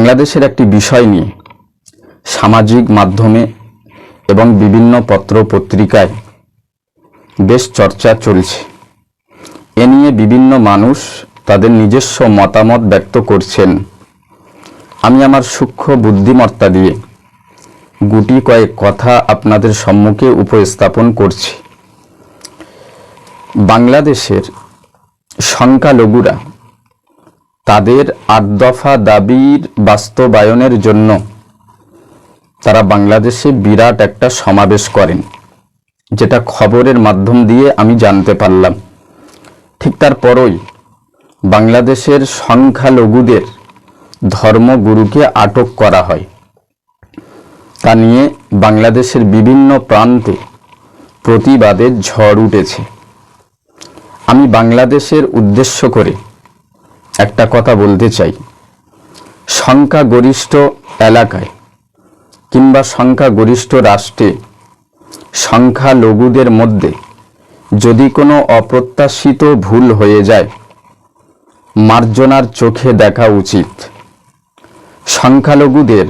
বাংলাদেশের একটি বিষয় নিয়ে সামাজিক মাধ্যমে এবং বিভিন্ন পত্র পত্রিকায় বেশ চর্চা চলছে। এ নিয়ে বিভিন্ন মানুষ তাদের নিজস্ব মতামত ব্যক্ত করছেন। আমি আমার সূক্ষ্ম বুদ্ধিমত্তা দিয়ে গুটি কয়েক কথা আপনাদের সম্মুখে উপস্থাপন করছি। বাংলাদেশের সংখ্যালঘুরা তাদের ৮ দফা দাবির বাস্তবায়নের জন্য তারা বাংলাদেশে বিরাট একটা সমাবেশ করেন, যেটা খবরের মাধ্যম দিয়ে আমি জানতে পারলাম। ঠিক তারপরই বাংলাদেশের সংখ্যালঘুদের ধর্মগুরুকে আটক করা হয়। তা নিয়ে বাংলাদেশের বিভিন্ন প্রান্তে প্রতিবাদের ঝড় উঠেছে। আমি বাংলাদেশের উদ্দেশ্য করে একটা কথা বলতে চাই। সংখ্যাগরিষ্ঠ এলাকায় কিংবা সংখ্যাগরিষ্ঠ রাষ্ট্রে সংখ্যালঘুদের মধ্যে যদি কোনো অপ্রত্যাশিত ভুল হয়ে যায়, মার্জনার চোখে দেখা উচিত। সংখ্যালঘুদের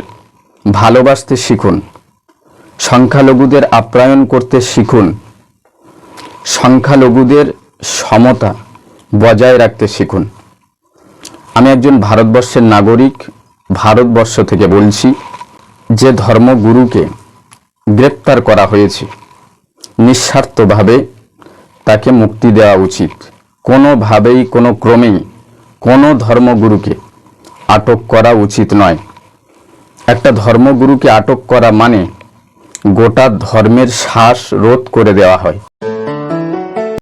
ভালোবাসতে শিখুন, সংখ্যালঘুদের আপ্যায়ন করতে শিখুন, সংখ্যালঘুদের সমতা বজায় রাখতে শিখুন। আমি একজন ভারতবর্ষের নাগরিক, ভারতবর্ষ থেকে বলছি। যে ধর্মগুরুকে গ্রেপ্তার করা হয়েছে, নিঃস্বার্থভাবে তাকে মুক্তি দেওয়া উচিত। কোনোভাবেই কোনো ক্রমেই কোনো ধর্মগুরুকে আটক করা উচিত নয়। একটা ধর্মগুরুকে আটক করা মানে গোটা ধর্মের শ্বাস রোধ করে দেওয়া হয়।